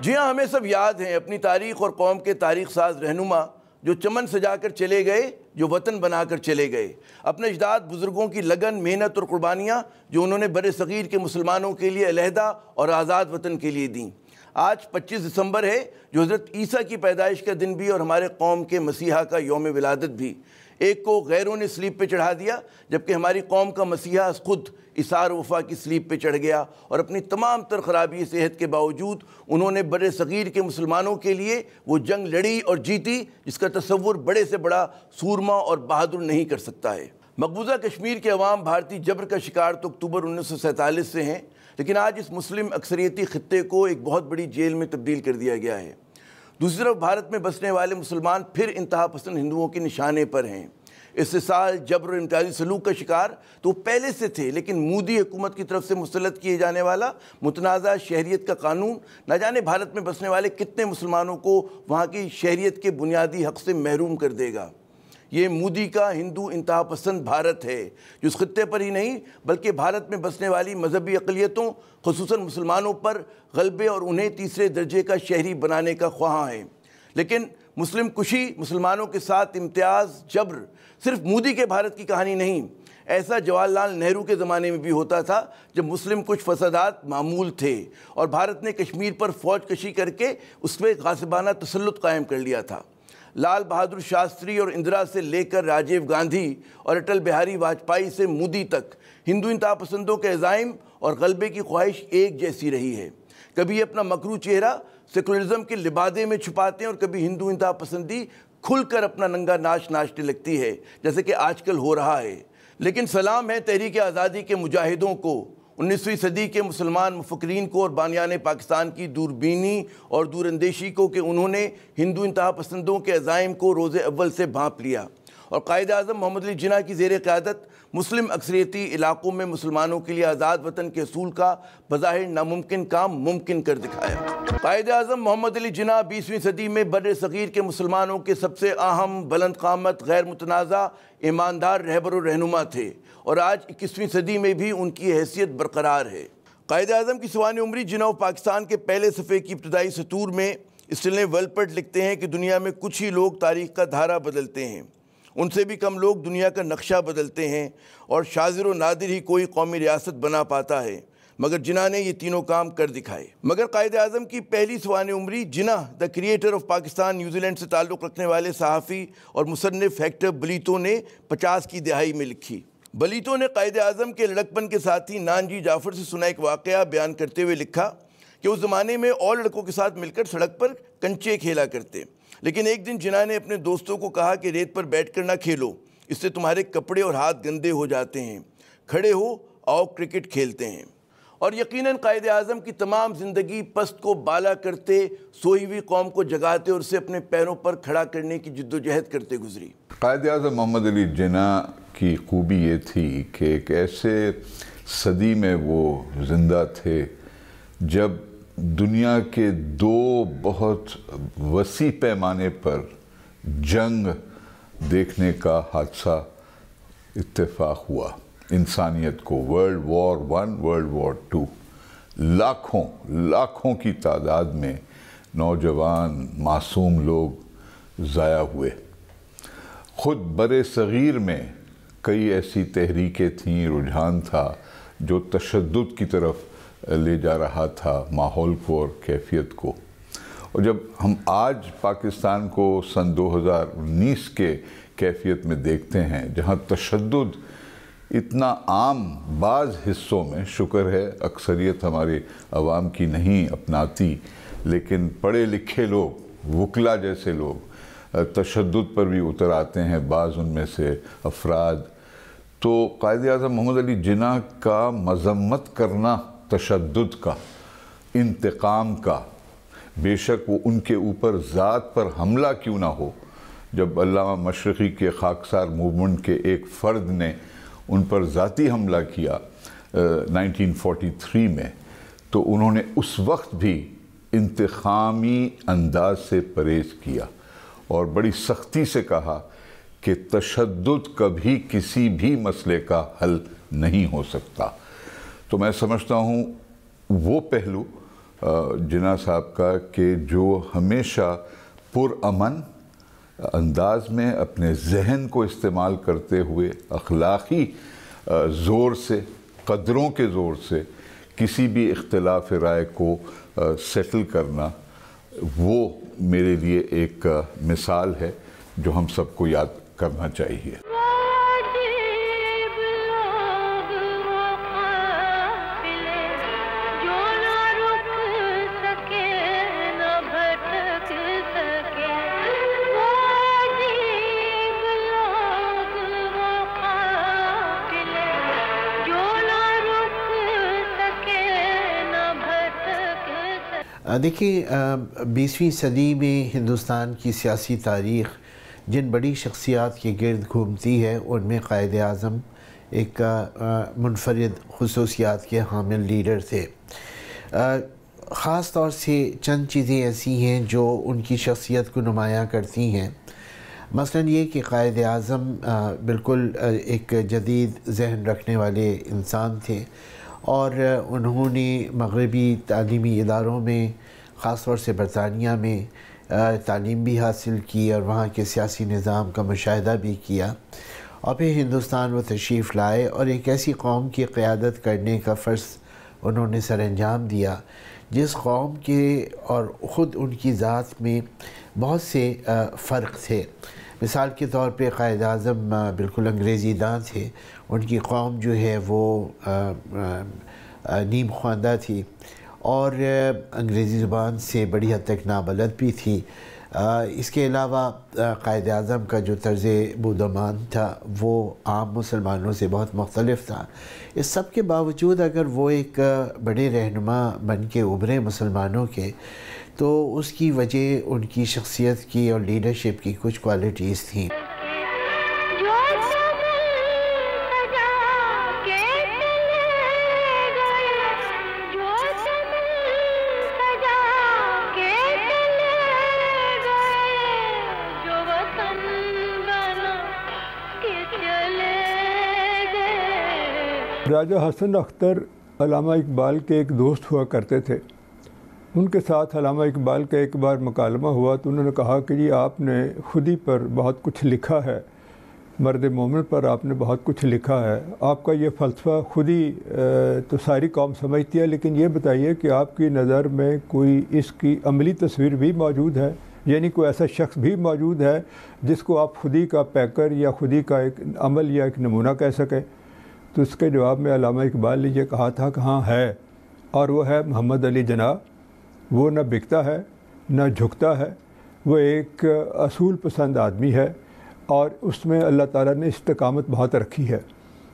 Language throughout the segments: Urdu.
جی ہاں، ہمیں سب یاد ہیں اپنی تاریخ اور قوم کے تاریخ ساز رہنما جو چمن سجا کر چلے گئے، جو وطن بنا کر چلے گئے، اپنے اجداد بزرگوں کی لگن، محنت اور قربانیاں جو انہوں نے بر صغیر کے مسلمانوں کے لیے علیحدہ اور آزاد وطن کے لیے دیں۔ آج 25 دسمبر ہے جو حضرت عیسیٰ کی پیدائش کا دن بھی اور ہمارے قوم کے مسیحا کا یوم ولادت بھی۔ ایک کو غیروں نے سلیب پہ چڑھا دیا، جبکہ ہماری قوم کا مسیحا خود اثار وفا کی سلیب پہ چڑھ گیا، اور اپنی تمام تر خرابی صحت کے باوجود انہوں نے بر صغیر کے مسلمانوں کے لیے وہ جنگ لڑی اور جیتی جس کا تصور بڑے سے بڑا سورما اور بہادر نہیں کر سکتا ہے۔ مقبوضہ کشمیر کے عوام بھارتی جبر کا شکار تو اکتوبر 1947 سے ہیں، لیکن آج اس مسلم اکثریتی خطے کو ایک بہت بڑی جیل میں تبدیل کر دیا گیا ہے۔ دوسری طرف بھارت میں بسنے والے مسلمان پھر انتہا پسند ہندوؤں کے نشانے پر ہیں۔ استحصال، جبر اور امتیازی سلوک کا شکار تو وہ پہلے سے تھے، لیکن مودی حکومت کی طرف سے مسلط کیے جانے والا متنازع شہریت کا قانون نہ جانے بھارت میں بسنے والے کتنے مسلمانوں کو وہاں کی شہریت کے بنیادی حق سے محروم کر دے گا۔ یہ مودی کا ہندو انتہا پسند بھارت ہے جو اس خطے پر ہی نہیں بلکہ بھارت میں بسنے والی مذہبی اقلیتوں خصوصاً مسلمانوں پر غلبے اور انہیں تیسرے درجے کا شہری بنانے کا خواہاں ہے۔ لیکن مسلم کشی، مسلمانوں کے ساتھ امتیاز، جبر صرف مودی کے بھارت کی کہانی نہیں، ایسا جواہر لال نہرو کے زمانے میں بھی ہوتا تھا جب مسلم کچھ فسادات معمول تھے اور بھارت نے کشمیر پر فوج کشی کر کے اس پہ غاصبانہ تسلط قائم کر لیا تھا۔ لال بہادر شاستری اور اندرا سے لے کر راجیو گاندھی اور اٹل بہاری واجپئی سے مودی تک ہندو انتہا پسندوں کے عزائم اور غلبے کی خواہش ایک جیسی رہی ہے۔ کبھی اپنا مکروہ چہرہ سیکولرزم کے لبادے میں چھپاتے ہیں اور کبھی ہندو انتہا پسندی کھل کر اپنا ننگا ناچ ناچنے لگتی ہے، جیسے کہ آج کل ہو رہا ہے۔ لیکن سلام ہے تحریک آزادی کے مجاہدوں کو، 19ویں صدی کے مسلمان مفکرین کو اور بانیان پاکستان کی دوربینی اور دور اندیشی کو کہ انہوں نے ہندو انتہا پسندوں کے عزائم کو روز اول سے بھانپ لیا اور قائد اعظم محمد علی جناح کی زیر قیادت مسلم اکثریتی علاقوں میں مسلمانوں کے لیے آزاد وطن کے حصول کا بظاہر ناممکن کام ممکن کر دکھایا۔ قائد اعظم محمد علی جناح 20ویں صدی میں بر صغیر کے مسلمانوں کے سب سے اہم، بلند قامت، غیر متنازع، ایماندار رہبر و رہنما تھے، اور آج 21ویں صدی میں بھی ان کی حیثیت برقرار ہے۔ قائد اعظم کی سوانح عمری جناح پاکستان کے پہلے صفحے کی ابتدائی سطور میں اسٹینلے ولپرٹ لکھتے ہیں کہ دنیا میں کچھ ہی لوگ تاریخ کا دھارا بدلتے ہیں، ان سے بھی کم لوگ دنیا کا نقشہ بدلتے ہیں، اور شاذر و نادر ہی کوئی قومی ریاست بنا پاتا ہے، مگر جناح نے یہ تینوں کام کر دکھائے۔ مگر قائد اعظم کی پہلی سوانح عمری Jinnah the creator of Pakistan New Zealand سے تعلق رکھنے والے صحافی اور مصنف ہیکٹر بلیتو نے 50 کی دہائی میں لکھی۔ بلیتو نے قائد اعظم کے لڑکپن کے ساتھی نانجی جعفر سے سنا ایک واقعہ بیان کرتے ہوئے لکھا کہ اس زمانے میں اور لڑکوں کے ساتھ مل کر سڑک پر کنچے کھیلا کرتے، لیکن ایک دن جناح نے اپنے دوستوں کو کہا کہ ریت پر بیٹھ کر نہ کھیلو، اس سے تمہارے کپڑے اور ہاتھ گندے ہو جاتے ہیں، کھڑے ہو، آؤ کرکٹ کھیلتے ہیں۔ اور یقیناً قائد اعظم کی تمام زندگی پست کو بالا کرتے، سوئی ہوئی قوم کو جگاتے اور اسے اپنے پیروں پر کھڑا کرنے کی جد و جہد کرتے گزری۔ قائد اعظم محمد علی جناح کی خوبی یہ تھی کہ ایک ایسے صدی میں وہ زندہ تھے جب دنیا کے دو بہت وسیع پیمانے پر جنگ دیکھنے کا حادثہ اتفاق ہوا انسانیت کو، ورلڈ وار 1، ورلڈ وار 2۔ لاکھوں کی تعداد میں نوجوان معصوم لوگ ضائع ہوئے۔ خود بر صغیر میں کئی ایسی تحریکیں تھیں، رجحان تھا جو تشدد کی طرف لے جا رہا تھا ماحول کو اور کیفیت کو۔ اور جب ہم آج پاکستان کو سن 2019 کے کیفیت میں دیکھتے ہیں جہاں تشدد اتنا عام بعض حصوں میں، شکر ہے اکثریت ہماری عوام کی نہیں اپناتی، لیکن پڑھے لکھے لوگ، وکلا جیسے لوگ تشدد پر بھی اتر آتے ہیں، بعض ان میں سے افراد، تو قائد اعظم محمد علی جناح کا مذمت کرنا تشدد کا، انتقام کا، بے شک وہ ان کے اوپر ذات پر حملہ کیوں نہ ہو، جب علامہ مشرقی کے خاکسار موومنٹ کے ایک فرد نے ان پر ذاتی حملہ کیا 1943 میں، تو انہوں نے اس وقت بھی انتقامی انداز سے پرہیز کیا اور بڑی سختی سے کہا کہ تشدد کبھی کسی بھی مسئلے کا حل نہیں ہو سکتا۔ تو میں سمجھتا ہوں وہ پہلو جناح صاحب کا کہ جو ہمیشہ پرامن انداز میں اپنے ذہن کو استعمال کرتے ہوئے اخلاقی زور سے، قدروں کے زور سے کسی بھی اختلاف رائے کو سیٹل کرنا، وہ میرے لیے ایک مثال ہے جو ہم سب کو یاد کرنا چاہیے۔ دیکھیں 20ویں صدی میں ہندوستان کی سیاسی تاریخ جن بڑی شخصیات کے گرد گھومتی ہے ان میں قائد اعظم ایک منفرد خصوصیات کے حامل لیڈر تھے۔ خاص طور سے چند چیزیں ایسی ہیں جو ان کی شخصیت کو نمایاں کرتی ہیں، مثلاً یہ کہ قائد اعظم بالکل ایک جدید ذہن رکھنے والے انسان تھے، اور انہوں نے مغربی تعلیمی اداروں میں خاص طور سے برطانیہ میں تعلیم بھی حاصل کی اور وہاں کے سیاسی نظام کا مشاہدہ بھی کیا، اور پھر ہندوستان وہ تشریف لائے اور ایک ایسی قوم کی قیادت کرنے کا فرض انہوں نے سر انجام دیا جس قوم کے اور خود ان کی ذات میں بہت سے فرق تھے۔ مثال کے طور پہ قائد اعظم بالکل انگریزی داں تھے، ان کی قوم جو ہے وہ نیم خواندہ تھی اور انگریزی زبان سے بڑی حد تک نابلد بھی تھی۔ اس کے علاوہ قائد اعظم کا جو طرز بودمان تھا وہ عام مسلمانوں سے بہت مختلف تھا۔ اس سب کے باوجود اگر وہ ایک بڑے رہنما بن کے ابھرے مسلمانوں کے، تو اس کی وجہ ان کی شخصیت کی اور لیڈرشپ کی کچھ کوالٹیز تھیں۔ راجہ حسن اختر علامہ اقبال کے ایک دوست ہوا کرتے تھے۔ ان کے ساتھ علامہ اقبال کا ایک بار مکالمہ ہوا تو انہوں نے کہا کہ جی آپ نے خودی پر بہت کچھ لکھا ہے، مرد مومن پر آپ نے بہت کچھ لکھا ہے، آپ کا یہ فلسفہ خودی تو ساری قوم سمجھتی ہے، لیکن یہ بتائیے کہ آپ کی نظر میں کوئی اس کی عملی تصویر بھی موجود ہے، یعنی کوئی ایسا شخص بھی موجود ہے جس کو آپ خودی کا پیکر یا خودی کا ایک عمل یا ایک نمونہ کہہ سکیں؟ تو اس کے جواب میں علامہ اقبال نے یہ کہا تھا کہ ہاں ہے، اور وہ ہے محمد علی جناح۔ وہ نہ بکتا ہے نہ جھکتا ہے، وہ ایک اصول پسند آدمی ہے اور اس میں اللہ تعالیٰ نے استقامت بہت رکھی ہے۔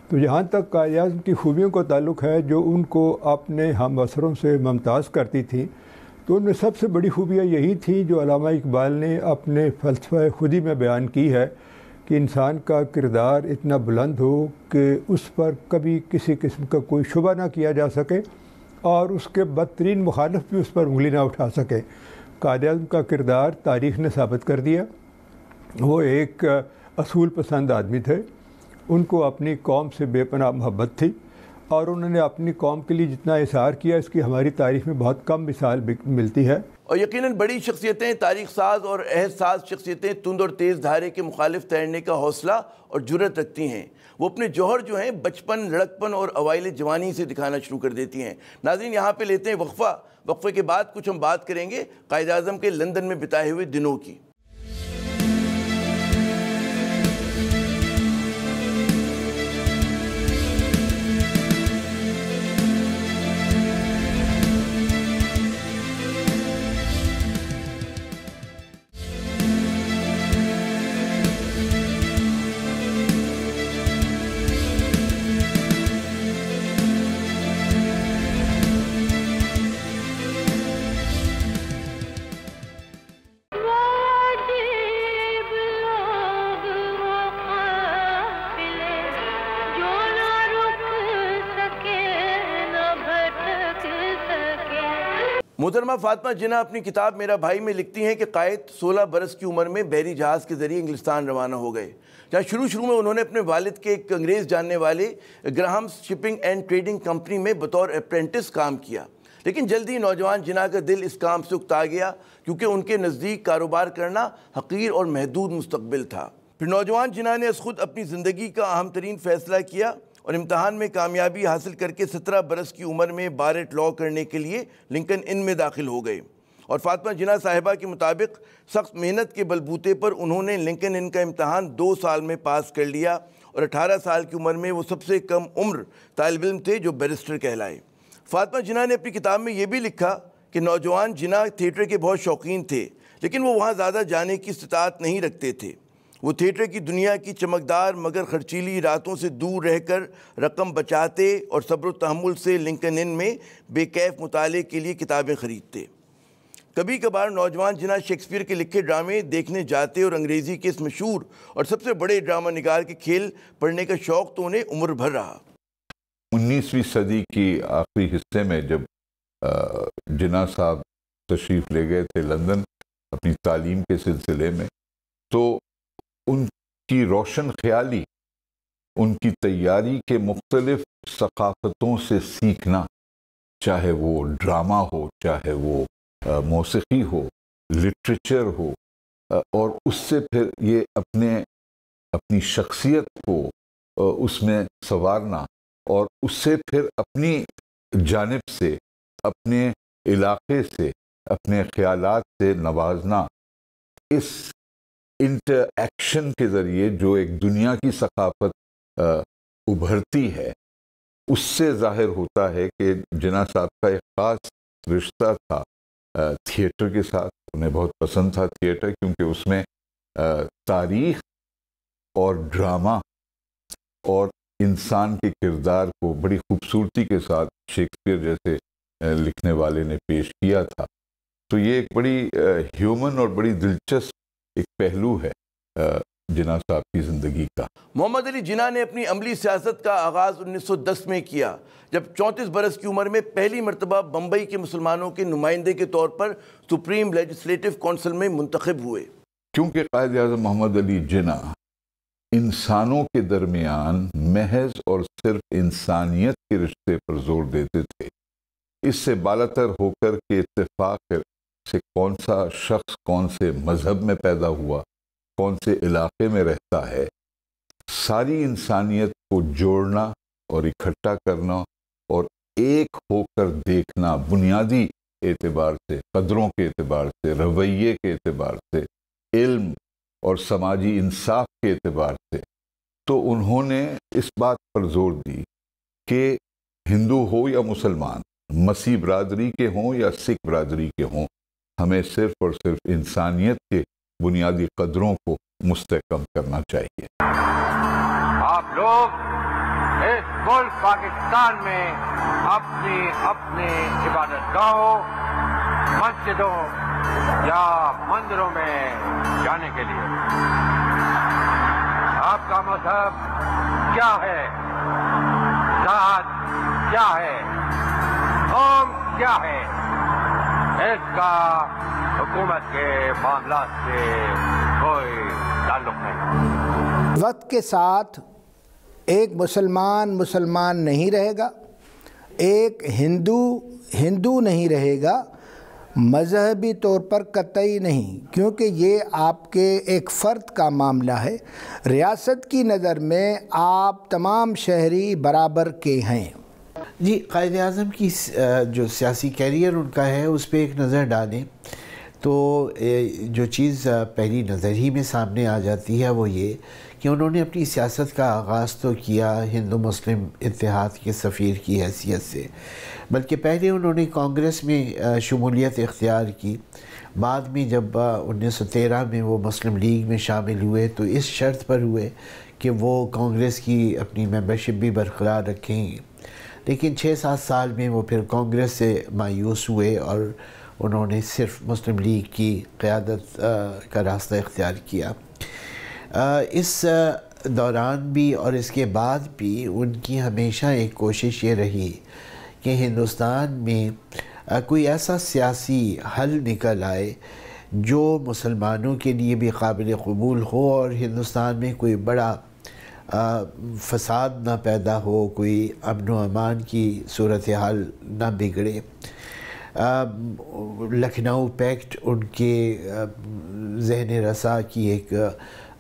تو جہاں تک قائد اعظم کی خوبیوں کا تعلق ہے جو ان کو اپنے ہم عصروں سے ممتاز کرتی تھی، تو ان میں سب سے بڑی خوبیاں یہی تھیں جو علامہ اقبال نے اپنے فلسفہ خودی میں بیان کی ہے کہ انسان کا کردار اتنا بلند ہو کہ اس پر کبھی کسی قسم کا کوئی شبہ نہ کیا جا سکے اور اس کے بدترین مخالف بھی اس پر انگلی نہ اٹھا سکے۔ قائد اعظم کا کردار تاریخ نے ثابت کر دیا، وہ ایک اصول پسند آدمی تھے، ان کو اپنی قوم سے بے پناہ محبت تھی، اور انہوں نے اپنی قوم کے لیے جتنا اظہار کیا اس کی ہماری تاریخ میں بہت کم مثال ملتی ہے۔ اور یقیناً بڑی شخصیتیں، تاریخ ساز اور عہد ساز شخصیتیں تند اور تیز دھارے کے مخالف تیرنے کا حوصلہ اور جرأت رکھتی ہیں۔ وہ اپنے جوہر جو ہیں بچپن، لڑکپن اور اوائل جوانی سے دکھانا شروع کر دیتی ہیں۔ ناظرین یہاں پہ لیتے ہیں وقفے کے بعد کچھ ہم بات کریں گے قائد اعظم کے لندن میں بتائے ہوئے دنوں کی۔ محترمہ فاطمہ جناح اپنی کتاب میرا بھائی میں لکھتی ہیں کہ قائد 16 برس کی عمر میں بحری جہاز کے ذریعے انگلستان روانہ ہو گئے، جہاں شروع میں انہوں نے اپنے والد کے ایک انگریز جاننے والے Graham shipping and trading company میں بطور اپرینٹس کام کیا، لیکن جلدی نوجوان جناح کا دل اس کام سے اکتا گیا کیونکہ ان کے نزدیک کاروبار کرنا حقیر اور محدود مستقبل تھا۔ پھر نوجوان جناح نے از خود اپنی زندگی کا اہم ترین فیصلہ کیا اور امتحان میں کامیابی حاصل کر کے 17 برس کی عمر میں بار ایٹ لاء کرنے کے لیے لنکن ان میں داخل ہو گئے، اور فاطمہ جناح صاحبہ کے مطابق سخت محنت کے بلبوتے پر انہوں نے لنکن ان کا امتحان 2 سال میں پاس کر لیا، اور 18 سال کی عمر میں وہ سب سے کم عمر طالب علم تھے جو بیرسٹر کہلائے۔ فاطمہ جناح نے اپنی کتاب میں یہ بھی لکھا کہ نوجوان جناح تھیٹر کے بہت شوقین تھے، لیکن وہ وہاں زیادہ جانے کی استطاعت نہیں رکھتے تھے۔ وہ تھیٹر کی دنیا کی چمکدار مگر خرچیلی راتوں سے دور رہ کر رقم بچاتے اور صبر و تحمل سے لنکن ان میں بے کیف مطالعے کے لیے کتابیں خریدتے۔ کبھی کبھار نوجوان جناح شیکسپیئر کے لکھے ڈرامے دیکھنے جاتے اور انگریزی کے اس مشہور اور سب سے بڑے ڈرامہ نگار کے کھیل پڑھنے کا شوق تو انہیں عمر بھر رہا۔ 19ویں صدی کی آخری حصے میں جب جناح صاحب تشریف لے گئے تھے لندن اپنی تعلیم کے سلسلے میں، تو ان کی روشن خیالی، ان کی تیاری کے مختلف ثقافتوں سے سیکھنا، چاہے وہ ڈرامہ ہو، چاہے وہ موسیقی ہو، لٹریچر ہو، اور اس سے پھر یہ اپنی شخصیت کو اس میں سنوارنا، اور اس سے پھر اپنی جانب سے، اپنے علاقے سے، اپنے خیالات سے نوازنا، اس انٹر ایکشن کے ذریعے جو ایک دنیا کی ثقافت ابھرتی ہے، اس سے ظاہر ہوتا ہے کہ جناح صاحب کا ایک خاص رشتہ تھا تھیٹر کے ساتھ۔ انہیں بہت پسند تھا تھیٹر، کیونکہ اس میں تاریخ اور ڈرامہ اور انسان کے کردار کو بڑی خوبصورتی کے ساتھ شیکسپیئر جیسے لکھنے والے نے پیش کیا تھا۔ تو یہ ایک بڑی ہیومن اور بڑی دلچسپ ایک پہلو ہے جناح صاحب کی زندگی کا۔ محمد علی جناح نے اپنی عملی سیاست کا آغاز 1910 میں کیا، جب 34 برس کی عمر میں پہلی مرتبہ بمبئی کے مسلمانوں کے نمائندے کے طور پر سپریم لیجسلیٹو کونسل میں منتخب ہوئے۔ کیونکہ قائد اعظم محمد علی جناح انسانوں کے درمیان محض اور صرف انسانیت کے رشتے پر زور دیتے تھے، اس سے بالاتر ہو کر کے اتفاق سے کون سا شخص کون سے مذہب میں پیدا ہوا، کون سے علاقے میں رہتا ہے، ساری انسانیت کو جوڑنا اور اکٹھا کرنا اور ایک ہو کر دیکھنا، بنیادی اعتبار سے، قدروں کے اعتبار سے، رویے کے اعتبار سے، علم اور سماجی انصاف کے اعتبار سے، تو انہوں نے اس بات پر زور دی کہ ہندو ہو یا مسلمان، مسیح برادری کے ہوں یا سکھ برادری کے ہوں، ہمیں صرف اور صرف انسانیت کے بنیادی قدروں کو مستحکم کرنا چاہیے۔ آپ لوگ اس ملک پاکستان میں اپنی عبادت گاہوں، مسجدوں یا مندروں میں جانے کے لیے آپ کا مذہب کیا ہے، ذات کیا ہے، قوم کیا ہے، اس کا حکومت کے معاملات سے کوئی تعلق نہیں۔ وقت کے ساتھ ایک مسلمان نہیں رہے گا، ایک ہندو نہیں رہے گا، مذہبی طور پر قطعی نہیں، کیونکہ یہ آپ کے ایک فرد کا معاملہ ہے۔ ریاست کی نظر میں آپ تمام شہری برابر کے ہیں۔ جی، قائد اعظم کی جو سیاسی کیریئر ان کا ہے اس پہ ایک نظر ڈالیں تو جو چیز پہلی نظر ہی میں سامنے آ جاتی ہے وہ یہ کہ انہوں نے اپنی سیاست کا آغاز تو کیا ہندو مسلم اتحاد کے سفیر کی حیثیت سے، بلکہ پہلے انہوں نے کانگریس میں شمولیت اختیار کی۔ بعد میں جب 1913 میں وہ مسلم لیگ میں شامل ہوئے تو اس شرط پر ہوئے کہ وہ کانگریس کی اپنی ممبرشپ بھی برقرار رکھیں، لیکن 6-7 سال میں وہ پھر کانگریس سے مایوس ہوئے اور انہوں نے صرف مسلم لیگ کی قیادت کا راستہ اختیار کیا۔ اس دوران بھی اور اس کے بعد بھی ان کی ہمیشہ ایک کوشش یہ رہی کہ ہندوستان میں کوئی ایسا سیاسی حل نکل آئے جو مسلمانوں کے لیے بھی قابل قبول ہو اور ہندوستان میں کوئی بڑا فساد نہ پیدا ہو، کوئی امن و امان کی صورتحال نہ بگڑے۔ لکھنؤ پیکٹ ان کے ذہن رسا کی ایک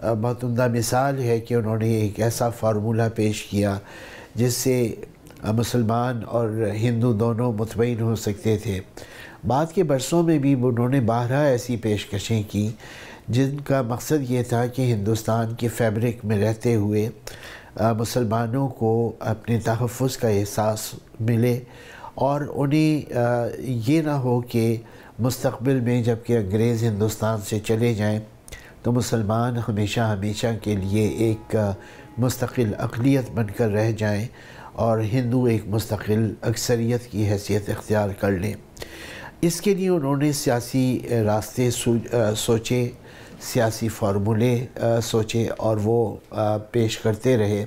بہت عمدہ مثال ہے کہ انہوں نے ایک ایسا فارمولہ پیش کیا جس سے مسلمان اور ہندو دونوں مطمئن ہو سکتے تھے۔ بعد کے برسوں میں بھی انہوں نے بارہا ایسی پیشکشیں کی جن کا مقصد یہ تھا کہ ہندوستان کے فیبرک میں رہتے ہوئے مسلمانوں کو اپنے تحفظ کا احساس ملے، اور انہیں یہ نہ ہو کہ مستقبل میں جب کہ انگریز ہندوستان سے چلے جائیں تو مسلمان ہمیشہ ہمیشہ کے لیے ایک مستقل اقلیت بن کر رہ جائیں اور ہندو ایک مستقل اکثریت کی حیثیت اختیار کر لیں۔ اس کے لیے انہوں نے سیاسی راستے سوچے، سیاسی فارمولے سوچے اور وہ پیش کرتے رہے۔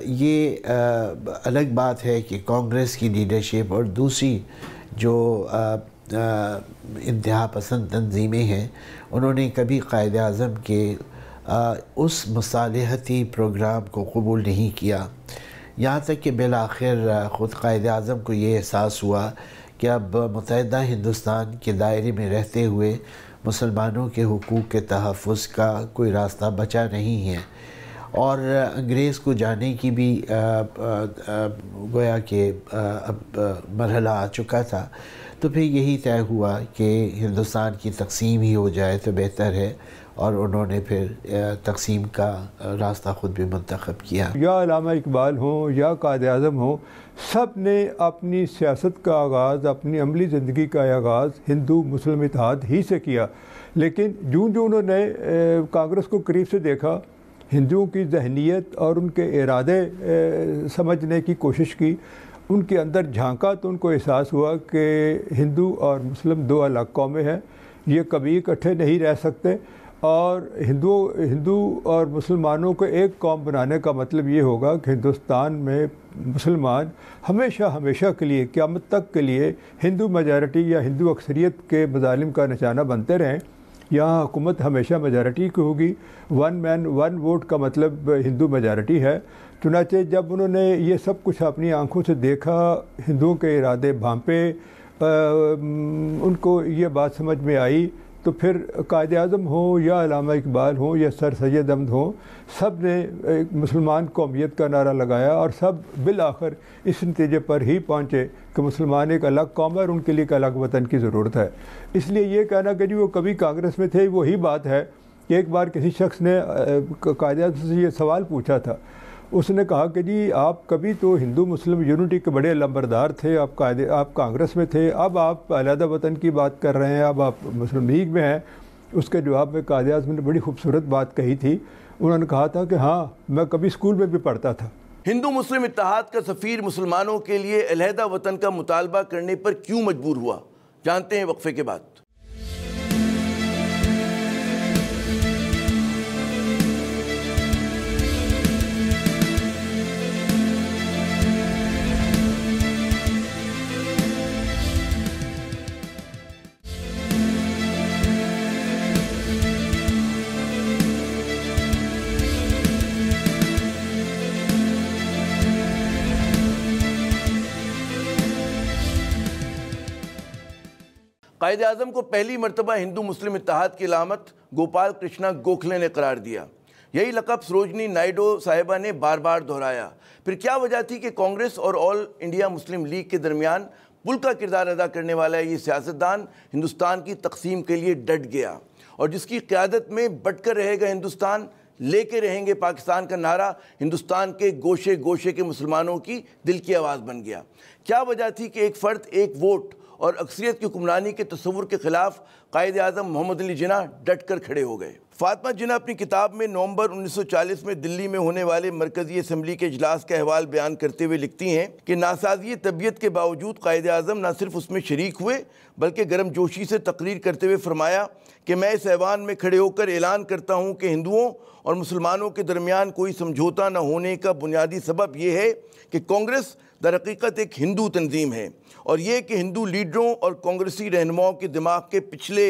یہ الگ بات ہے کہ کانگریس کی لیڈرشپ اور دوسری جو انتہا پسند تنظیمیں ہیں، انہوں نے کبھی قائد اعظم کے اس مصالحتی پروگرام کو قبول نہیں کیا، یہاں تک کہ بالآخر خود قائد اعظم کو یہ احساس ہوا کہ اب متحدہ ہندوستان کے دائرے میں رہتے ہوئے مسلمانوں کے حقوق کے تحفظ کا کوئی راستہ بچا نہیں ہے، اور انگریز کو جانے کی بھی گویا کہ اب مرحلہ آ چکا تھا۔ تو پھر یہی طے ہوا کہ ہندوستان کی تقسیم ہی ہو جائے تو بہتر ہے، اور انہوں نے پھر تقسیم کا راستہ خود بھی منتخب کیا۔ یا علامہ اقبال ہوں یا قائد اعظم ہوں، سب نے اپنی سیاست کا آغاز، اپنی عملی زندگی کا آغاز ہندو مسلم اتحاد ہی سے کیا، لیکن جو انہوں نے کانگریس کو قریب سے دیکھا، ہندوؤں کی ذہنیت اور ان کے ارادے سمجھنے کی کوشش کی، ان کے اندر جھانکا، تو ان کو احساس ہوا کہ ہندو اور مسلم دو الگ قومیں ہیں، یہ کبھی اکٹھے نہیں رہ سکتے، اور ہندو اور مسلمانوں کو ایک قوم بنانے کا مطلب یہ ہوگا کہ ہندوستان میں مسلمان ہمیشہ کے لیے، قیامت تک کے لیے ہندو میجارٹی یا ہندو اکثریت کے مظالم کا نشانہ بنتے رہیں۔ یہاں حکومت ہمیشہ میجارٹی کی ہوگی، ون مین ون ووٹ کا مطلب ہندو میجارٹی ہے۔ چنانچہ جب انہوں نے یہ سب کچھ اپنی آنکھوں سے دیکھا، ہندوؤں کے ارادے بھانپے، ان کو یہ بات سمجھ میں آئی، تو پھر قائد اعظم ہوں یا علامہ اقبال ہوں یا سر سید احمد ہوں، سب نے ایک مسلمان قومیت کا نعرہ لگایا، اور سب بالآخر اس نتیجے پر ہی پہنچے کہ مسلمان ایک الگ قوم ہے اور ان کے لیے ایک الگ وطن کی ضرورت ہے۔ اس لیے یہ کہنا کہ جی وہ کبھی کانگریس میں تھے، وہی بات ہے کہ ایک بار کسی شخص نے قائد اعظم سے یہ سوال پوچھا تھا، اس نے کہا کہ جی آپ کبھی تو ہندو مسلم یونٹی کے بڑے لمبردار تھے، آپ کانگریس میں تھے، اب آپ علیحدہ وطن کی بات کر رہے ہیں، اب آپ مسلم لیگ میں ہیں۔ اس کے جواب میں قائد اعظم نے بڑی خوبصورت بات کہی تھی، انہوں نے کہا تھا کہ ہاں میں کبھی اسکول میں بھی پڑھتا تھا۔ ہندو مسلم اتحاد کا سفیر مسلمانوں کے لیے علیحدہ وطن کا مطالبہ کرنے پر کیوں مجبور ہوا؟ جانتے ہیں وقفے کے بعد۔ قائد اعظم کو پہلی مرتبہ ہندو مسلم اتحاد کی علامت گوپال کرشنا گوکھلے نے قرار دیا۔ یہی لقب سروجنی نائیڈو صاحبہ نے بار بار دہرایا۔ پھر کیا وجہ تھی کہ کانگریس اور آل انڈیا مسلم لیگ کے درمیان پل کا کردار ادا کرنے والا یہ سیاستدان ہندوستان کی تقسیم کے لیے ڈٹ گیا، اور جس کی قیادت میں بٹ کر رہے گا ہندوستان، لے کے رہیں گے پاکستان کا نعرہ ہندوستان کے گوشے گوشے کے مسلمانوں کی دل کی آواز بن گیا؟ کیا وجہ تھی کہ ایک فرد ایک ووٹ اور اکثریت کی حکمرانی کے تصور کے خلاف قائد اعظم محمد علی جناح ڈٹ کر کھڑے ہو گئے؟ فاطمہ جناح اپنی کتاب میں نومبر 1940 میں دلی میں ہونے والے مرکزی اسمبلی کے اجلاس کا احوال بیان کرتے ہوئے لکھتی ہیں کہ ناسازی طبیعت کے باوجود قائد اعظم نہ صرف اس میں شریک ہوئے بلکہ گرم جوشی سے تقریر کرتے ہوئے فرمایا کہ میں اس ایوان میں کھڑے ہو کر اعلان کرتا ہوں کہ ہندوؤں اور مسلمانوں کے درمیان کوئی سمجھوتا نہ ہونے کا بنیادی سبب یہ ہے کہ کانگریس در حقیقت ایک ہندو تنظیم ہے، اور یہ کہ ہندو لیڈروں اور کانگریسی رہنماؤں کے دماغ کے پچھلے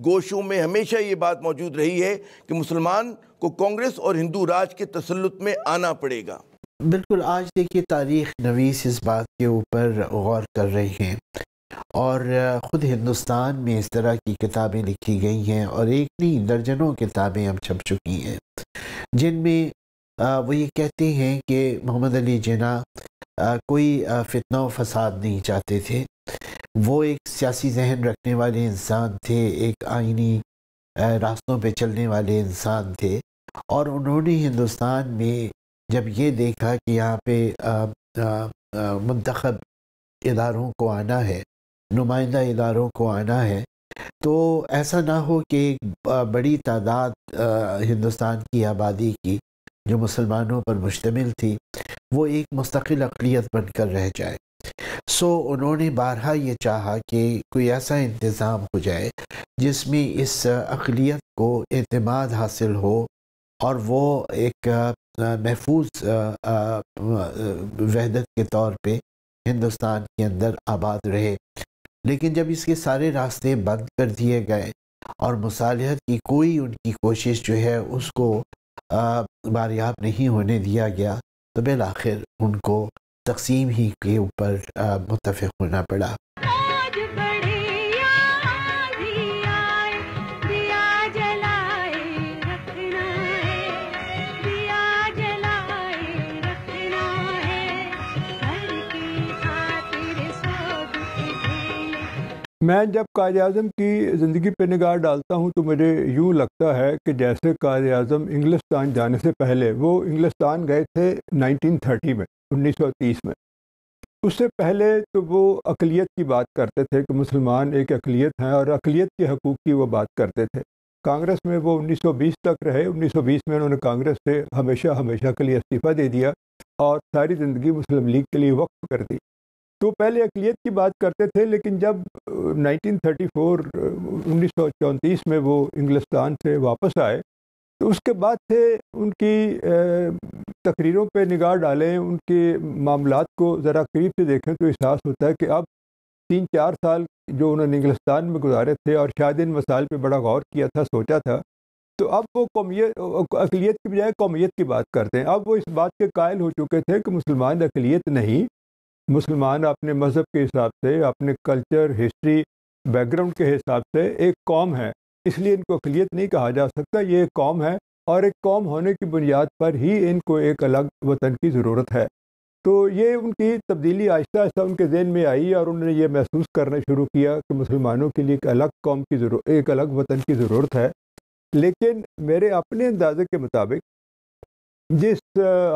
گوشوں میں ہمیشہ یہ بات موجود رہی ہے کہ مسلمان کو کانگریس اور ہندو راج کے تسلط میں آنا پڑے گا۔ بالکل، آج دیکھیے تاریخ نویس اس بات کے اوپر غور کر رہے ہیں اور خود ہندوستان میں اس طرح کی کتابیں لکھی گئی ہیں اور ایک نہیں درجنوں کتابیں اب چھپ چکی ہیں جن میں وہ یہ کہتے ہیں کہ محمد علی جناح کوئی فتنہ و فساد نہیں چاہتے تھے. وہ ایک سیاسی ذہن رکھنے والے انسان تھے، ایک آئینی راستوں پہ چلنے والے انسان تھے، اور انہوں نے ہندوستان میں جب یہ دیکھا کہ یہاں پہ منتخب اداروں کو آنا ہے، نمائندہ اداروں کو آنا ہے، تو ایسا نہ ہو کہ ایک بڑی تعداد ہندوستان کی آبادی کی جو مسلمانوں پر مشتمل تھی وہ ایک مستقل اقلیت بن کر رہ جائے. سو انہوں نے بارہا یہ چاہا کہ کوئی ایسا انتظام ہو جائے جس میں اس اقلیت کو اعتماد حاصل ہو اور وہ ایک محفوظ وحدت کے طور پہ ہندوستان کے اندر آباد رہے. لیکن جب اس کے سارے راستے بند کر دیے گئے اور مصالحت کی کوئی ان کی کوشش جو ہے اس کو باریاب نہیں ہونے دیا گیا تو بالآخر ان کو تقسیم ہی کے اوپر متفق ہونا پڑا. میں جب قائد اعظم کی زندگی پہ نگاہ ڈالتا ہوں تو مجھے یوں لگتا ہے کہ جیسے قائد اعظم انگلستان جانے سے پہلے وہ انگلستان گئے تھے 1930 میں، 1930 میں. اس سے پہلے تو وہ اقلیت کی بات کرتے تھے کہ مسلمان ایک اقلیت ہیں اور اقلیت کے حقوق کی وہ بات کرتے تھے. کانگریس میں وہ 1920 تک رہے. 1920 میں انہوں نے کانگریس سے ہمیشہ کے لیے استعفیٰ دے دیا اور ساری زندگی مسلم لیگ کے لیے وقف کر دی. تو پہلے اقلیت کی بات کرتے تھے، لیکن جب 1934 میں وہ انگلستان سے واپس آئے تو اس کے بعد سے ان کی تقریروں پہ نگاہ ڈالیں، ان کے معاملات کو ذرا قریب سے دیکھیں تو احساس ہوتا ہے کہ اب 3-4 سال جو انہوں نے انگلستان میں گزارے تھے اور شاید ان مسائل پہ بڑا غور کیا تھا، سوچا تھا، تو اب وہ اقلیت کی بجائے قومیت کی بات کرتے ہیں. اب وہ اس بات کے قائل ہو چکے تھے کہ مسلمان اقلیت نہیں، مسلمان اپنے مذہب کے حساب سے، اپنے کلچر، ہسٹری، بیک گراؤنڈ کے حساب سے ایک قوم ہے. اس لیے ان کو اقلیت نہیں کہا جا سکتا، یہ ایک قوم ہے اور ایک قوم ہونے کی بنیاد پر ہی ان کو ایک الگ وطن کی ضرورت ہے. تو یہ ان کی تبدیلی آہستہ آہستہ ان کے ذہن میں آئی اور انہوں نے یہ محسوس کرنا شروع کیا کہ مسلمانوں کے لیے ایک الگ قوم کی ضرورت، ایک الگ وطن کی ضرورت ہے. لیکن میرے اپنے اندازے کے مطابق جس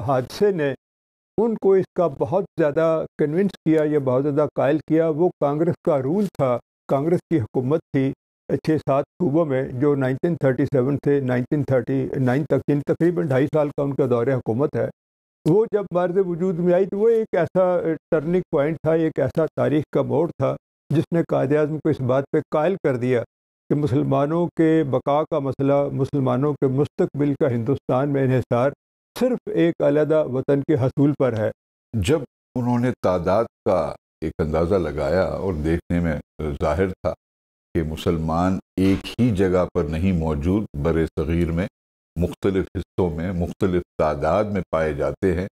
حادثے نے ان کو اس کا بہت زیادہ کنونس کیا یا بہت زیادہ قائل کیا، وہ کانگریس کا رول تھا، کانگریس کی حکومت تھی 6-7 صوبوں میں جو 1937 سے 1939 تک، یعنی تقریباً 2.5 سال کا ان کا دور حکومت ہے. وہ جب بارز وجود میں آئی تو وہ ایک ایسا ٹرننگ پوائنٹ تھا، ایک ایسا تاریخ کا موڑ تھا جس نے قائد اعظم کو اس بات پہ قائل کر دیا کہ مسلمانوں کے بقا کا مسئلہ، مسلمانوں کے مستقبل کا ہندوستان میں انحصار صرف ایک علیحدہ وطن کے حصول پر ہے. جب انہوں نے تعداد کا ایک اندازہ لگایا اور دیکھنے میں ظاہر تھا کہ مسلمان ایک ہی جگہ پر نہیں موجود، بر صغیر میں مختلف حصوں میں مختلف تعداد میں پائے جاتے ہیں،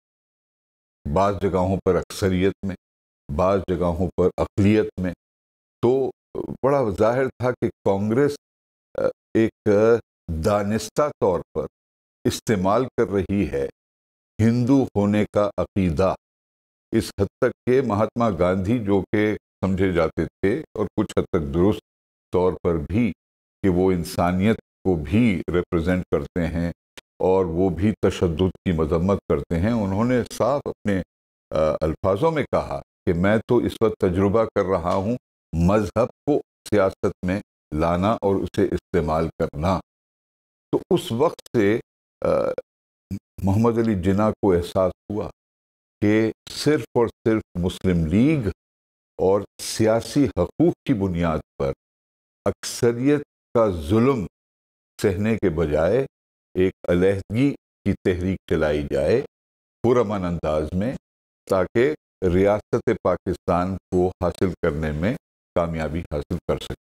بعض جگہوں پر اکثریت میں، بعض جگہوں پر اقلیت میں، تو بڑا ظاہر تھا کہ کانگریس ایک دانستہ طور پر استعمال کر رہی ہے ہندو ہونے کا عقیدہ، اس حد تک کہ مہاتما گاندھی جو کہ سمجھے جاتے تھے اور کچھ حد تک درست طور پر بھی کہ وہ انسانیت کو بھی ریپرزینٹ کرتے ہیں اور وہ بھی تشدد کی مذمت کرتے ہیں، انہوں نے صاف اپنے الفاظوں میں کہا کہ میں تو اس وقت تجربہ کر رہا ہوں مذہب کو سیاست میں لانا اور اسے استعمال کرنا. تو اس وقت سے محمد علی جناح کو احساس ہوا کہ صرف اور صرف مسلم لیگ اور سیاسی حقوق کی بنیاد پر اکثریت کا ظلم سہنے کے بجائے ایک علیحدگی کی تحریک چلائی جائے پرامن انداز میں، تاکہ ریاست پاکستان کو حاصل کرنے میں کامیابی حاصل کر سکے.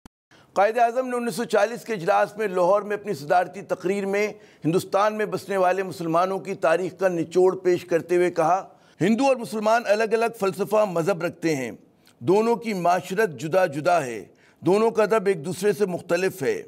قائد اعظم نے 1940 کے اجلاس میں لاہور میں اپنی صدارتی تقریر میں ہندوستان میں بسنے والے مسلمانوں کی تاریخ کا نچوڑ پیش کرتے ہوئے کہا، ہندو اور مسلمان الگ الگ فلسفہ مذہب رکھتے ہیں، دونوں کی معاشرت جدا جدا ہے، دونوں کا ادب ایک دوسرے سے مختلف ہے،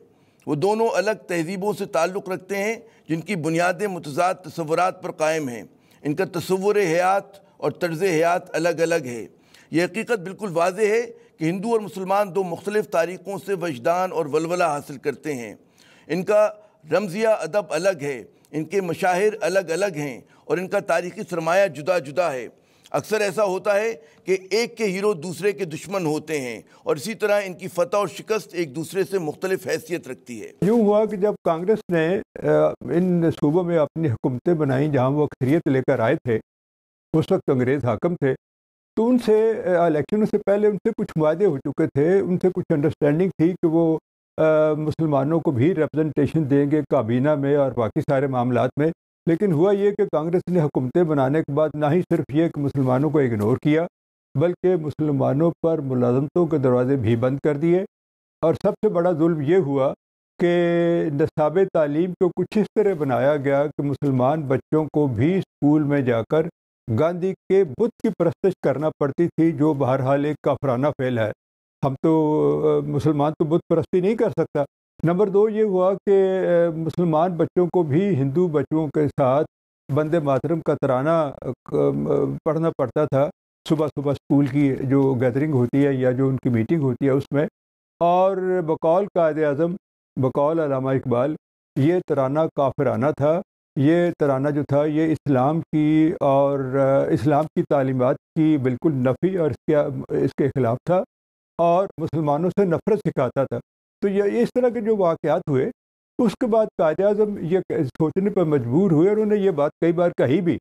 وہ دونوں الگ تہذیبوں سے تعلق رکھتے ہیں جن کی بنیادیں متضاد تصورات پر قائم ہیں، ان کا تصور حیات اور طرز حیات الگ الگ ہے۔ یہ حقیقت بالکل واضح ہے کہ ہندو اور مسلمان دو مختلف تاریخوں سے وجدان اور ولولہ حاصل کرتے ہیں، ان کا رمزیہ ادب الگ ہے، ان کے مشاہر الگ الگ ہیں اور ان کا تاریخی سرمایہ جدا جدا ہے۔ اکثر ایسا ہوتا ہے کہ ایک کے ہیرو دوسرے کے دشمن ہوتے ہیں اور اسی طرح ان کی فتح اور شکست ایک دوسرے سے مختلف حیثیت رکھتی ہے۔ یوں ہوا کہ جب کانگریس نے ان صوبوں میں اپنی حکومتیں بنائیں جہاں وہ اکثریت لے کر آئے تھے، اس وقت انگریز حاکم تھے، تو ان سے الیکشنوں سے پہلے ان سے کچھ وعدے ہو چکے تھے، ان سے کچھ انڈرسٹینڈنگ تھی کہ وہ مسلمانوں کو بھی ریپرزنٹیشن دیں گے کابینہ میں اور باقی سارے معاملات میں۔ لیکن ہوا یہ کہ کانگریس نے حکومتیں بنانے کے بعد نہ ہی صرف یہ کہ مسلمانوں کو اگنور کیا، بلکہ مسلمانوں پر ملازمتوں کے دروازے بھی بند کر دیے، اور سب سے بڑا ظلم یہ ہوا کہ نصاب تعلیم کو کچھ اس طرح بنایا گیا کہ مسلمان بچوں کو بھی اسکول میں جا کر گاندھی کے بت کی پرستش کرنا پڑتی تھی، جو بہرحال ایک کافرانہ فعل ہے۔ ہم تو مسلمان تو بت پرستی نہیں کر سکتا۔ نمبر دو یہ ہوا کہ مسلمان بچوں کو بھی ہندو بچوں کے ساتھ بندے ماترم کا ترانہ پڑھنا پڑتا تھا صبح صبح اسکول کی جو گیدرنگ ہوتی ہے یا جو ان کی میٹنگ ہوتی ہے اس میں، اور بقول قائد اعظم، بقول علامہ اقبال، یہ ترانہ کافرانہ تھا۔ یہ ترانہ جو تھا یہ اسلام کی اور اسلام کی تعلیمات کی بالکل نفی اور اس کے خلاف تھا، اور مسلمانوں سے نفرت سکھاتا تھا۔ تو یہ اس طرح کے جو واقعات ہوئے، اس کے بعد قائد اعظم یہ سوچنے پر مجبور ہوئے، اور انہوں نے یہ بات کئی بار کہی بھی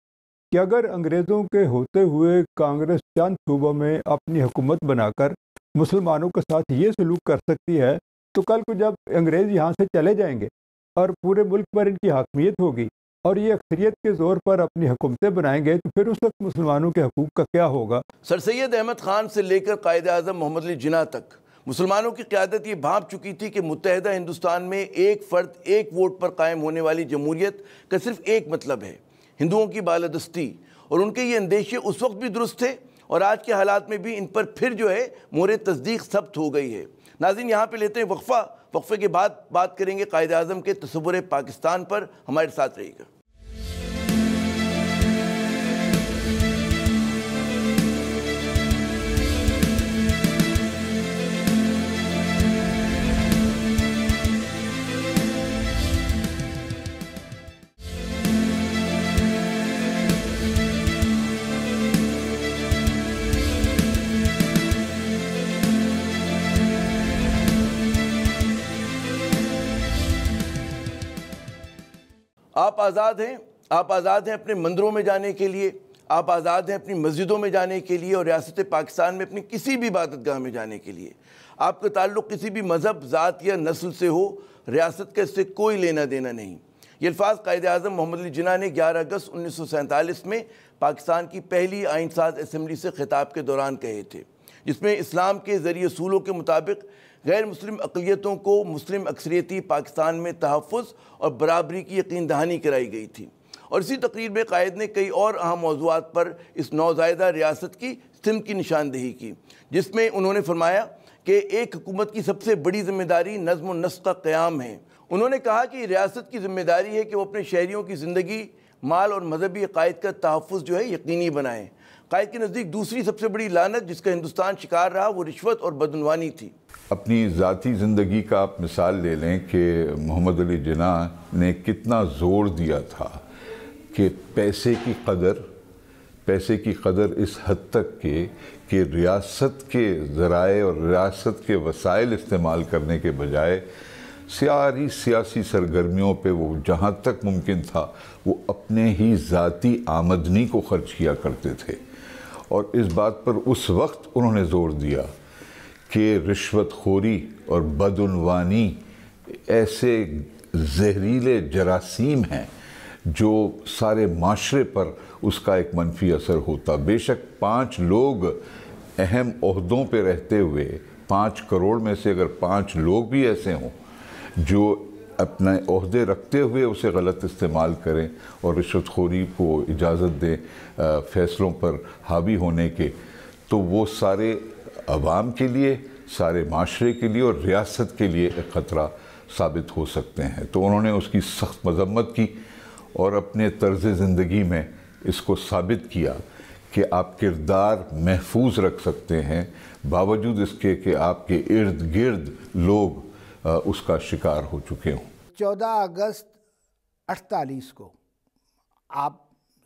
کہ اگر انگریزوں کے ہوتے ہوئے کانگریس چند صوبوں میں اپنی حکومت بنا کر مسلمانوں کے ساتھ یہ سلوک کر سکتی ہے، تو کل کو جب انگریز یہاں سے چلے جائیں گے اور پورے ملک پر ان کی حاکمیت ہوگی اور یہ اکثریت کے زور پر اپنی حکومتیں بنائیں گے، تو پھر اس وقت مسلمانوں کے حقوق کا کیا ہوگا؟ سر سید احمد خان سے لے کر قائد اعظم محمد علی جناح تک مسلمانوں کی قیادت یہ بھانپ چکی تھی کہ متحدہ ہندوستان میں ایک فرد ایک ووٹ پر قائم ہونے والی جمہوریت کا صرف ایک مطلب ہے، ہندوؤں کی بالادستی، اور ان کے یہ اندیشے اس وقت بھی درست تھے اور آج کے حالات میں بھی ان پر پھر جو ہے مہر تصدیق ثبت ہو گئی ہے۔ ناظرین یہاں پہ لیتے ہیں وقفے کے بعد بات کریں گے قائد اعظم کے تصور پاکستان پر، ہمارے ساتھ رہیے گا۔ آپ آزاد ہیں اپنے مندروں میں جانے کے لیے، آپ آزاد ہیں اپنی مسجدوں میں جانے کے لیے اور ریاست پاکستان میں اپنی کسی بھی عبادت گاہ میں جانے کے لیے۔ آپ کا تعلق کسی بھی مذہب، ذات یا نسل سے ہو، ریاست کا اس سے کوئی لینا دینا نہیں۔ یہ الفاظ قائد اعظم محمد علی جناح نے 11 اگست 1947 میں پاکستان کی پہلی آئین ساز اسمبلی سے خطاب کے دوران کہے تھے، جس میں اسلام کے ذریعے اصولوں کے مطابق غیر مسلم اقلیتوں کو مسلم اکثریتی پاکستان میں تحفظ اور برابری کی یقین دہانی کرائی گئی تھی۔ اور اسی تقریر میں قائد نے کئی اور اہم موضوعات پر اس نوزائیدہ ریاست کی سمت کی نشاندہی کی، جس میں انہوں نے فرمایا کہ ایک حکومت کی سب سے بڑی ذمہ داری نظم و نسق کا قیام ہے۔ انہوں نے کہا کہ ریاست کی ذمہ داری ہے کہ وہ اپنے شہریوں کی زندگی، مال اور مذہبی عقائد کا تحفظ جو ہے یقینی بنائیں۔ قائد کے نزدیک دوسری سب سے بڑی لعنت جس کا ہندوستان شکار رہا وہ رشوت اور بدعنوانی تھی۔ اپنی ذاتی زندگی کا آپ مثال لے لیں کہ محمد علی جناح نے کتنا زور دیا تھا کہ پیسے کی قدر اس حد تک کہ ریاست کے ذرائع اور ریاست کے وسائل استعمال کرنے کے بجائے ساری سیاسی سرگرمیوں پہ وہ جہاں تک ممکن تھا وہ اپنے ہی ذاتی آمدنی کو خرچ کیا کرتے تھے۔ اور اس بات پر اس وقت انہوں نے زور دیا کہ رشوت خوری اور بدعنوانی ایسے زہریلے جراثیم ہیں جو سارے معاشرے پر اس کا ایک منفی اثر ہوتا۔ بے شک 5 لوگ اہم عہدوں پہ رہتے ہوئے 5 کروڑ میں سے اگر 5 لوگ بھی ایسے ہوں جو اپنے عہدے رکھتے ہوئے اسے غلط استعمال کریں اور رشوت خوری کو اجازت دیں فیصلوں پر حاوی ہونے کے، تو وہ سارے عوام کے لیے، سارے معاشرے کے لیے اور ریاست کے لیے ایک خطرہ ثابت ہو سکتے ہیں۔ تو انہوں نے اس کی سخت مذمت کی اور اپنے طرز زندگی میں اس کو ثابت کیا کہ آپ کردار محفوظ رکھ سکتے ہیں باوجود اس کے کہ آپ کے ارد گرد لوگ اس کا شکار ہو چکے ہوں۔ 14 اگست 48 کو آپ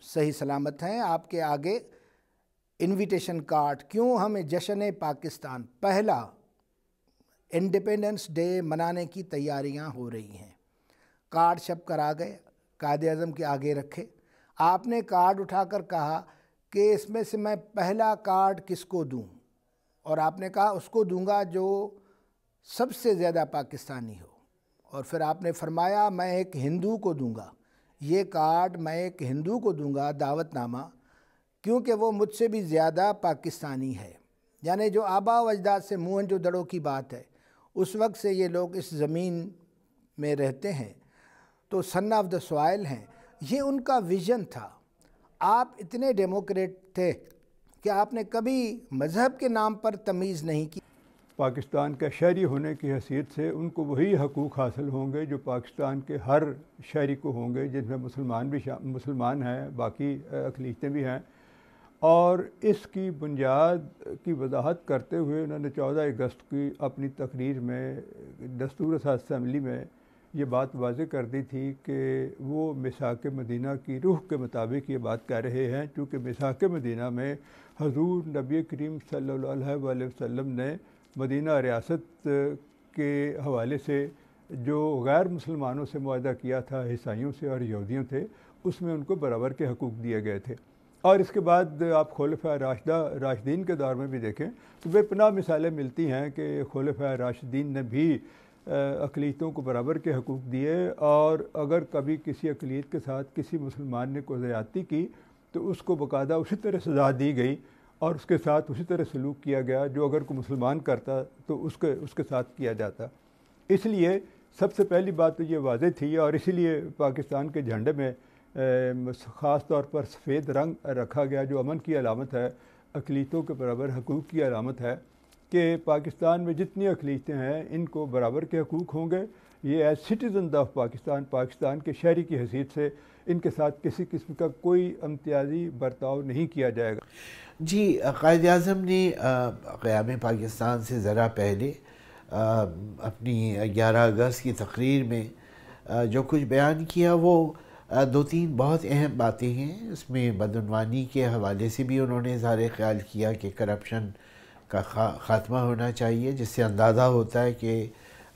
صحیح سلامت ہیں، آپ کے آگے انویٹیشن کارڈ، کیوں ہمیں جشن پاکستان، پہلا انڈیپینڈنس ڈے منانے کی تیاریاں ہو رہی ہیں۔ کارڈ چھپ کر آ گئے، قائد اعظم کے آگے رکھے، آپ نے کارڈ اٹھا کر کہا کہ اس میں سے میں پہلا کارڈ کس کو دوں، اور آپ نے کہا اس کو دوں گا جو سب سے زیادہ پاکستانی ہو، اور پھر آپ نے فرمایا میں ایک ہندو کو دوں گا یہ کارڈ، میں ایک ہندو کو دوں گا دعوت نامہ، کیونکہ وہ مجھ سے بھی زیادہ پاکستانی ہے۔ یعنی جو آبا و اجداد سے موہنجو دڑو کی بات ہے، اس وقت سے یہ لوگ اس زمین میں رہتے ہیں، تو سن آف دا سوائل ہیں، یہ ان کا ویژن تھا۔ آپ اتنے ڈیموکریٹ تھے کہ آپ نے کبھی مذہب کے نام پر تمیز نہیں کی۔ پاکستان کا شہری ہونے کی حیثیت سے ان کو وہی حقوق حاصل ہوں گے جو پاکستان کے ہر شہری کو ہوں گے، جن میں مسلمان ہیں، باقی اقلیتیں بھی ہیں۔ اور اس کی بنیاد کی وضاحت کرتے ہوئے انہوں نے 14 اگست کی اپنی تقریر میں دستور اسمبلی میں یہ بات واضح کر دی تھی کہ وہ میثاق مدینہ کی روح کے مطابق یہ بات کہہ رہے ہیں، چونکہ میثاق مدینہ میں حضور نبی کریم صلی اللہ علیہ وسلم نے مدینہ ریاست کے حوالے سے جو غیر مسلمانوں سے معاہدہ کیا تھا، عیسائیوں سے اور یہودیوں سے، اس میں ان کو برابر کے حقوق دیے گئے تھے۔ اور اس کے بعد آپ خلفاء راشدین کے دور میں بھی دیکھیں تو بے پناہ مثالیں ملتی ہیں کہ خلفاء راشدین نے بھی اقلیتوں کو برابر کے حقوق دیے، اور اگر کبھی کسی اقلیت کے ساتھ کسی مسلمان نے کوئی زیادتی کی تو اس کو باقاعدہ اسی طرح سزا دی گئی اور اس کے ساتھ اسی طرح سلوک کیا گیا جو اگر کوئی مسلمان کرتا تو اس کے ساتھ کیا جاتا۔ اس لیے سب سے پہلی بات تو یہ واضح تھی، اور اسی لیے پاکستان کے جھنڈے میں خاص طور پر سفید رنگ رکھا گیا جو امن کی علامت ہے، اقلیتوں کے برابر حقوق کی علامت ہے، کہ پاکستان میں جتنی اقلیتیں ہیں ان کو برابر کے حقوق ہوں گے۔ یہ ایز سٹیزن آف پاکستان کے شہری کی حیثیت سے ان کے ساتھ کسی قسم کا کوئی امتیازی برتاؤ نہیں کیا جائے گا۔ جی، قائد اعظم نے قیام پاکستان سے ذرا پہلے اپنی 11 اگست کی تقریر میں جو کچھ بیان کیا وہ 2-3 بہت اہم باتیں ہیں۔ اس میں بدعنوانی کے حوالے سے بھی انہوں نے اظہار خیال کیا کہ کرپشن کا خاتمہ ہونا چاہیے، جس سے اندازہ ہوتا ہے کہ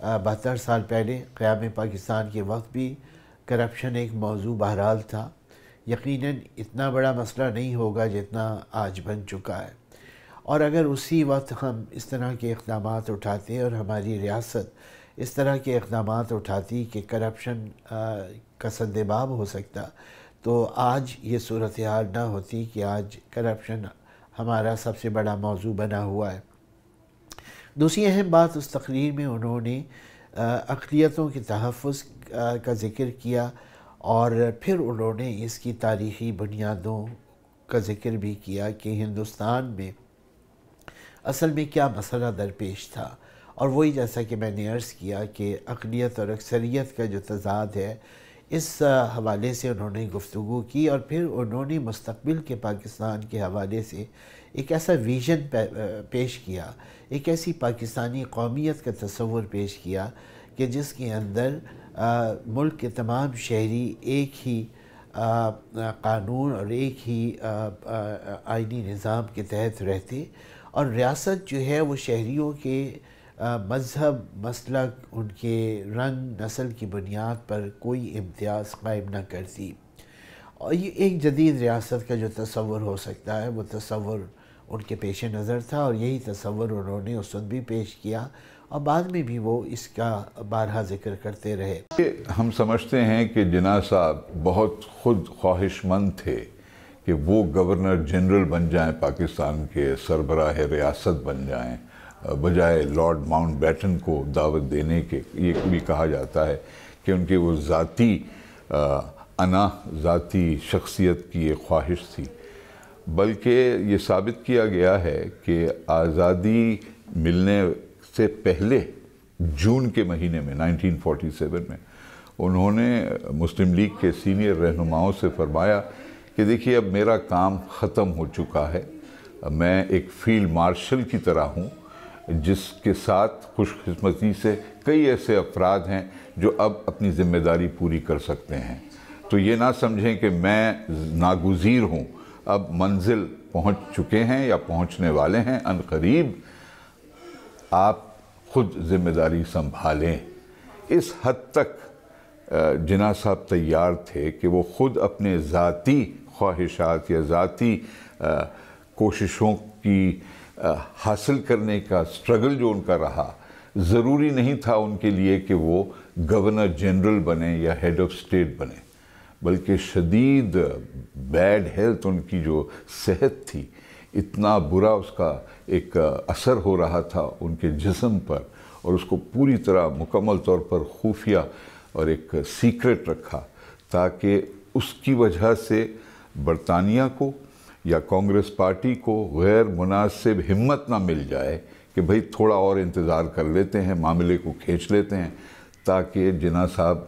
72 سال پہلے قیام پاکستان کے وقت بھی کرپشن ایک موضوع بہرحال تھا۔ یقیناً اتنا بڑا مسئلہ نہیں ہوگا جتنا آج بن چکا ہے، اور اگر اسی وقت ہم اس طرح کے اقدامات اٹھاتے اور ہماری ریاست اس طرح کے اقدامات اٹھاتی کہ کرپشن کا سدباب ہو سکتا، تو آج یہ صورتحال نہ ہوتی کہ آج کرپشن ہمارا سب سے بڑا موضوع بنا ہوا ہے۔ دوسری اہم بات اس تقریر میں انہوں نے اقلیتوں کے تحفظ کا ذکر کیا، اور پھر انہوں نے اس کی تاریخی بنیادوں کا ذکر بھی کیا کہ ہندوستان میں اصل میں کیا مسئلہ درپیش تھا، اور وہی جیسا کہ میں نے عرض کیا کہ اقلیت اور اکثریت کا جو تضاد ہے، اس حوالے سے انہوں نے گفتگو کی، اور پھر انہوں نے مستقبل کے پاکستان کے حوالے سے ایک ایسا ویژن پیش کیا، ایک ایسی پاکستانی قومیت کا تصور پیش کیا کہ جس کے اندر ملک کے تمام شہری ایک ہی قانون اور ایک ہی آئینی نظام کے تحت رہتے، اور ریاست جو ہے وہ شہریوں کے مذہب، مسلک، ان کے رنگ، نسل کی بنیاد پر کوئی امتیاز قائم نہ کرتی۔ اور یہ ایک جدید ریاست کا جو تصور ہو سکتا ہے وہ تصور ان کے پیش نظر تھا، اور یہی تصور انہوں نے اس وقت بھی پیش کیا، اور بعد میں بھی وہ اس کا بارہا ذکر کرتے رہے۔ ہم سمجھتے ہیں کہ جناح صاحب بہت خود خواہش مند تھے کہ وہ گورنر جنرل بن جائیں، پاکستان کے سربراہ ریاست بن جائیں، بجائے لارڈ ماؤنٹ بیٹن کو دعوت دینے کے۔ یہ بھی کہا جاتا ہے کہ ان کی وہ ذاتی ذاتی شخصیت کی ایک خواہش تھی۔ بلکہ یہ ثابت کیا گیا ہے کہ آزادی ملنے سے پہلے جون کے مہینے میں 1947 میں انہوں نے مسلم لیگ کے سینئر رہنماؤں سے فرمایا کہ دیکھیے اب میرا کام ختم ہو چکا ہے، میں ایک فیلڈ مارشل کی طرح ہوں جس کے ساتھ خوش قسمتی سے کئی ایسے افراد ہیں جو اب اپنی ذمہ داری پوری کر سکتے ہیں، تو یہ نہ سمجھیں کہ میں ناگزیر ہوں، اب منزل پہنچ چکے ہیں یا پہنچنے والے ہیں، ان قریب آپ خود ذمہ داری سنبھالیں۔ اس حد تک جناح صاحب تیار تھے کہ وہ خود اپنے ذاتی خواہشات یا ذاتی کوششوں کی حاصل کرنے کا سٹرگل جو ان کا رہا، ضروری نہیں تھا ان کے لیے کہ وہ گورنر جنرل بنے یا ہیڈ آف اسٹیٹ بنے، بلکہ شدید بیڈ ہیلتھ، ان کی جو صحت تھی، اتنا برا اس کا ایک اثر ہو رہا تھا ان کے جسم پر، اور اس کو پوری طرح مکمل طور پر خفیہ اور ایک سیکرٹ رکھا تاکہ اس کی وجہ سے برطانیہ کو یا کانگریس پارٹی کو غیر مناسب ہمت نہ مل جائے کہ بھئی تھوڑا اور انتظار کر لیتے ہیں، معاملے کو کھینچ لیتے ہیں تاکہ جناح صاحب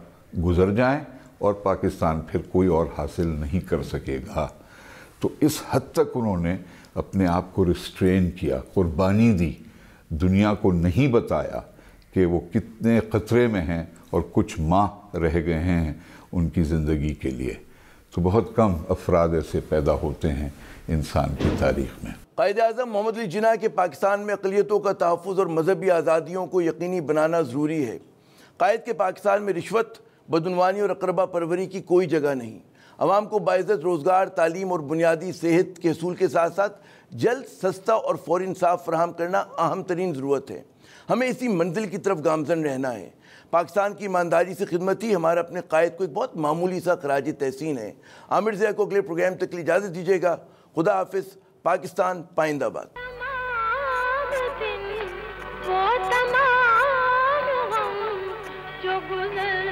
گزر جائیں اور پاکستان پھر کوئی اور حاصل نہیں کر سکے گا۔ تو اس حد تک انہوں نے اپنے آپ کو ریسٹرین کیا، قربانی دی، دنیا کو نہیں بتایا کہ وہ کتنے خطرے میں ہیں اور کچھ ماہ رہ گئے ہیں ان کی زندگی کے لیے۔ تو بہت کم افراد ایسے پیدا ہوتے ہیں انسان کی تاریخ میں۔ قائد اعظم محمد علی جناح کے پاکستان میں اقلیتوں کا تحفظ اور مذہبی آزادیوں کو یقینی بنانا ضروری ہے۔ قائد کے پاکستان میں رشوت، بدعنوانی اور اقربا پروری کی کوئی جگہ نہیں۔ عوام کو باعزت روزگار، تعلیم اور بنیادی صحت کے حصول کے ساتھ ساتھ جلد، سستا اور فوری انصاف فراہم کرنا اہم ترین ضرورت ہے۔ ہمیں اسی منزل کی طرف گامزن رہنا ہے۔ پاکستان کی ایمانداری سے خدمت ہی ہمارا اپنے قائد کو ایک بہت معمولی سا خراج تحسین ہے۔ عامر ضیاء کو اگلے پروگرام تک اجازت دیجیے گا۔ خدا حافظ۔ پاکستان پائندہ باد۔ وہ تمام ہم جو گزر